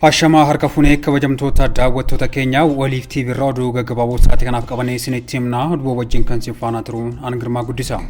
Ashamaa harka funee kabajamtoota daawwattoota keenya waliif TV irraa oduu gaggabaaboo sa'aatii kanaaf qabannee isinitti himna. Oduu wajjin kan isin faana turu ani Girmaa Guddisa.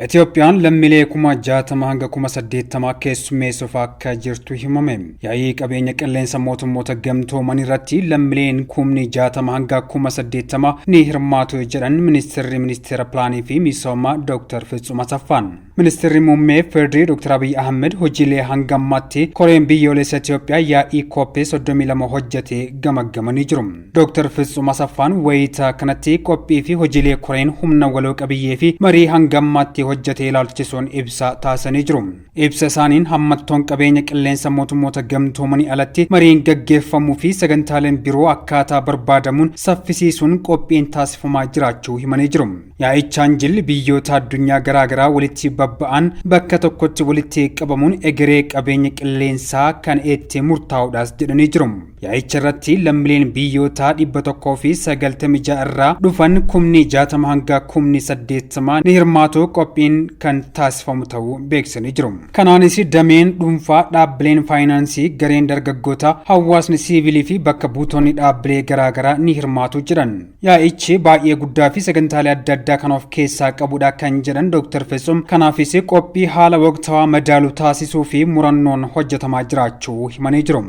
Itoophiyaan lammiilee 60,000 hanga 80,000 keessummeessuuf akka jirtu himame. Yaa'ii qabeenya qilleensa mootummoota gamtoomanii irratti lammiileen 60,000 hanga 80,000 ni hirmaatu jedhan ministeera pilaanii fi misoomaa Dr. Fitsum Asaffaan. Ministeerri muummee Federaalaa Dr. Abiy Ahmed hojiilee hanga ammaatti koreen biyyoolessa Itoophiyaa yaa'ii koppee 32 hojjete gamaggamanii jiru. Dr. Fitsum Asaffaan wayita kanatti qophii fi hojiilee koreen humna waloo qabiyyee fi marii hanga ammaatti hojjete ilaalchisuun ibsa taasisanii jiru. Ibsa isaaniin hammattoon qabeenya qilleensa mootummoota gamtoomanii alatti mariin gaggeeffamuu fi sagantaaleen biroo akkaataa barbaadamuun saffisiisuun qophiin taasifamaa jiraachuu himanii jiru. Yaa'ichaan jilli biyyoota addunyaa garaagaraa walitti babba'an bakka tokkotti walitti qabamuun egeree qabeenya qilleensaa kan itti murtaa'uudhaas jedhanii jiru. Yaa'icha irratti lammiileen biyyoota 196 irraa dhufan 60,000 hanga 80,000 ni hirmaatu qophiin kan taasifamu ta'uu beeksisanii jiru. Kanaanis dameen dhuunfaa dhaabbileen faayinaansii gareen dargaggoota hawaasni siivilii fi bakka buutonni dhaabbilee garaagaraa ni hirmaatu jedhan. Yaa'ichi baay'ee guddaa fi sagantaalee adda addaa kan of keessaa qabudha kan jedhan Dr. Fitsum kanaafis qophii haala waqtawaa madaalu taasisuu fi murannoon hojjetamaa jiraachuu himanii jiru.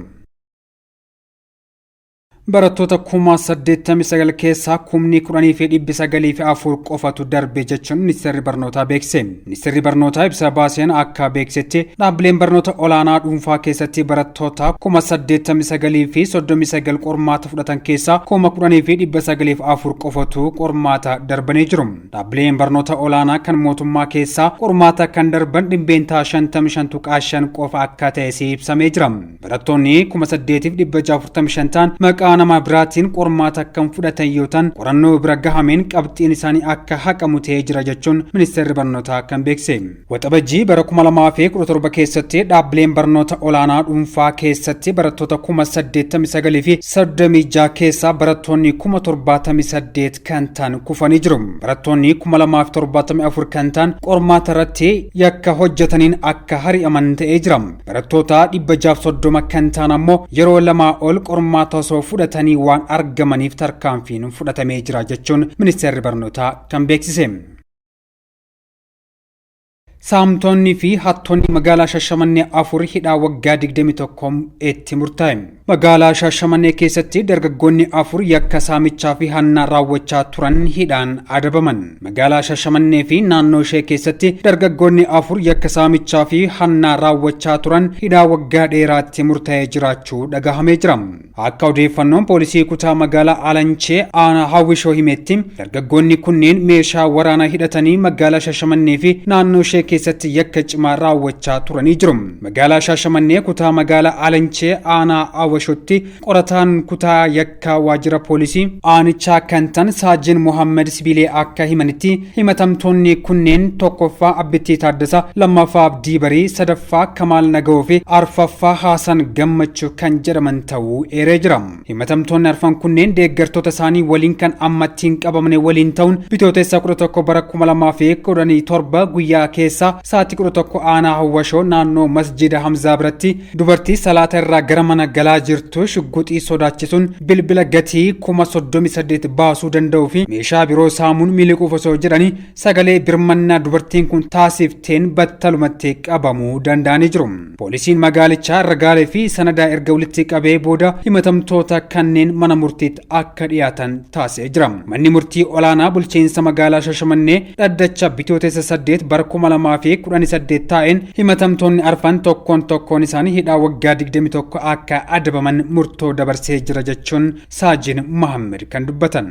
Barattoota 89 keessaa 10,904 qofatu darbe jechuun ministeerri barnootaa beekse. Ministeerri barnootaa ibsa baaseen akka beeksetti dhaabbileen barnoota olaanaa dhuunfaa keessatti barattoota 89,039 qormaata fudhatan keessaa 10,904 qofatu qormaata darbanii jiru. Dhaabbileen barnoota olaanaa kan mootummaa keessaa qormaata kan darban dhibbeentaa 55.5 qofa akka ta'e ibsamee jira. Barattoonni 8,645 ta'an maqaa nama biraatiin qormaata kan fudhatan yoo ta'an qorannoo bira gahameen qabxiin isaanii akka haqamu ta'ee jira jechuun ministeerri barnootaa kan beekse. Waxabajjii bara 2017 keessatti dhaabbileen barnoota olaanaa dhuunfaa keessatti barattoota 89,036 keessaa barattoonni 78,000 kan ta'an kufanii jiru. Barattoonni 2,074 kan ta'an qormaata irratti yakka hojjetaniin akka hari'aman ta'ee jira. Barattoota 630 kan ta'an ammoo yeroo lamaa ol qormaata osoo fudhatanii waan argamaniif tarkaanfiin fudhatamee jira jechuun ministeerri barnootaa kan beeksise. Saamtonni fi hattoonni magaalaa Shashamannee 4 hidhaa waggaa 21 itti murtaa'e. Magaalaa Shashamannee keessatti dargaggoonni 4 yakka saamichaa fi hannaa raawwachaa turan hidhaan adabaman. Magaalaa Shashamannee fi naannoo ishee keessatti dargaggoonni 4 yakka saamichaa fi hannaa raawwachaa turan hidhaa waggaa dheeraatti murtaa'ee jiraachuu dhagahamee jira. Akka odeeffannoon poolisii kutaa magaalaa Alanchee aanaa Hawwishoo himetti dargaggoonni kunneen meeshaa waraanaa hidhatanii magaalaa Shashamannee fi naannoo ishee keessatti yakka cimaa raawwachaa turanii jiru. Magaalaa Shashamannee kutaa magaalaa Alanchee aanaa Awwashootti qorataan kutaa yakka waajjira poolisii aanichaa kan ta'an Saajin Muhammad Sibilee akka himanitti himatamtoonni kunneen tokkoffaa Abbittii Taaddasaa, lammaffaa Abdii Barii, sadaffaa Kamaal Nagahoo fi arfaffaa Haasan Gammachuu kan jedhaman ta'uu eeree jira. Himatamtoonni arfan kunneen deeggartoota isaanii waliin kan ammatti hin qabamne waliin ta'uun bitootessa 11 bara 2017 guyyaa keessa sa'aatii 11 aanaa Hawwashoo naannoo masjida Hamzaa biratti dubartii salaata irraa gara mana galaa jirtu shugguxii sodaachisuun bilbila gatii 38,000 baasuu danda'uu fi meeshaa biroo saamuun miliquuf osoo jedhanii sagalee birmannaa dubartiin kun taasifteen battalumatti qabamuu danda'anii jiru. Poolisiin magaalichaa ragaalee fi sanadaa erga walitti qabee booda himatamtoota kanneen mana murtiitti akka dhiyaatan taasisee jira. Manni murtii olaanaa bulchiinsa magaalaa Shashamannee dhaddacha bitootessa 8 bara 2018 taa'een himatamtoonni arfan tokkoon isaanii hidhaa waggaa 21 akka adabaman murtoo dabarsee jira jechuun Saajin Muhammad kan dubbatan.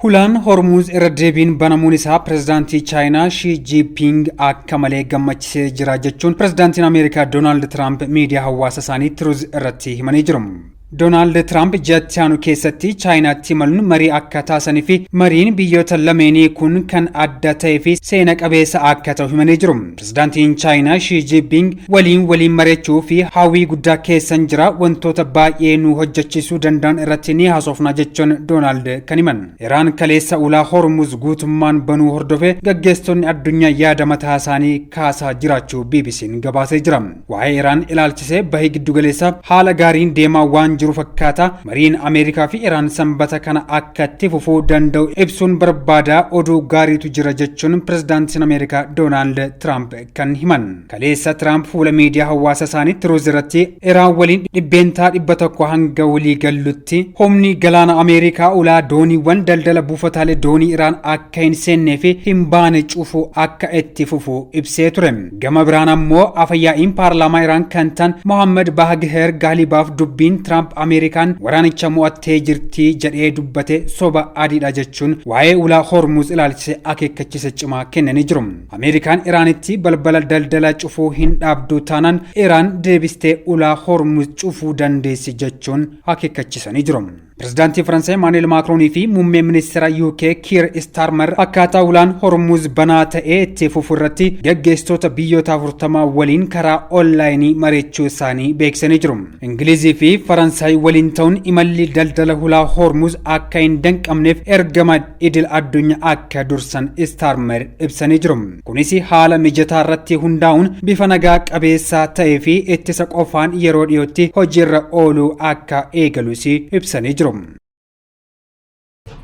Hulaan Hormuz irra deebiin banamuun isaa pirezidaantii Chaayinaa Xi Jinping akka malee gammachisee jira jechuun pirezidaantiin Ameerikaa Doonaald Tiraamp miidiyaa hawaasa isaanii Truth irratti himanii jiru. Doonaald Tiraamp jechaanu keessatti chaayinaatti imaluun marii akka taasisanii fi mariin biyyoota lameenii kun kan adda ta'ee fi seena qabeessa akka ta'u himanii jiru. Pirezidaantiin chaayinaa Xi Jinping waliin mari'achuu fi hawwii guddaa keessan jira, wantoota baay'ee nu hojjechiisuu danda'an irratti ni haasofna jechuun Doonaald kan himan. Iraan kaleessa ulaa Hormuz guutummaan banuu hordofee gaggeessitoonni addunyaa yaada mataa isaanii kaasaa jiraachuu BBC'n gabaasee jira. Waa'ee Iraan ilaalchisee bahii giddugaleessa haala gaariin deemaa waan jiru fakkaata. Mariin Ameerikaa fi Iraan sanbata kana akka itti fufuu danda'u ibsuun barbaada. Oduu gaariitu jira jechuun pirezidaantiin Ameerikaa Doonaald Tiraamp kan himan. Kaleessa Tiraamp fuula miidiyaa hawaasa isaanii Tiruuz irratti Iraan waliin dhibbeentaa 100 hanga walii gallutti humni galaana Ameerikaa ulaa dooniiwwan daldala buufataalee doonii Iraan akka hin seennee fi hin baane cufuu akka itti fufuu ibsee ture. Gama biraan ammoo afyaa'iin paarlaamaa Iraan kan ta'an Mohammad Baghir Ghalibaaf dubbiin Tiraamp Ameerikaan waraanicha mo'attee jirti jedhee dubbate soba adiidha jechuun waa'ee ulaa Hormuz ilaalchisee akeekkachiisa cimaa kennanii jiru. Ameerikaan Iraanitti balbala daldala cufuu hin dhaabdu taanaan Iraan deebistee ulaa Hormuz cufuu dandeessi jechuun akeekkachiisanii jiru. Pirezidaantii Faransaay Emmanuel Macron fi muummee ministeera UK Keir Starmer akkaataa ulaan Hormuz banaa ta'ee itti fufu irratti gaggeessitoota biyyoota 40 waliin karaa onlaayinii mari'achuu isaanii beeksisanii jiru. Ingilizii fi Faransaay waliin ta'uun imalli daldala ulaa Hormuz akka hin danqamneef ergama idil addunyaa akka dursan Starmer ibsanii jiru. Kunis haala mijataa irratti hundaa'uun bifa nagaa qabeessaa ta'ee fi ittisa qofaan yeroo dhiyootti hojiirra ooluu akka eegalus ibsanii jiru.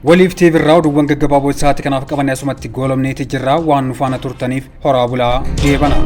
Waliif TV irraa oduuwwan gaggabaaboo sa'aatii kanaaf qaban asumatti goolabneeti jirra. Waan nu faana turtaniif horaa bulaa deebana.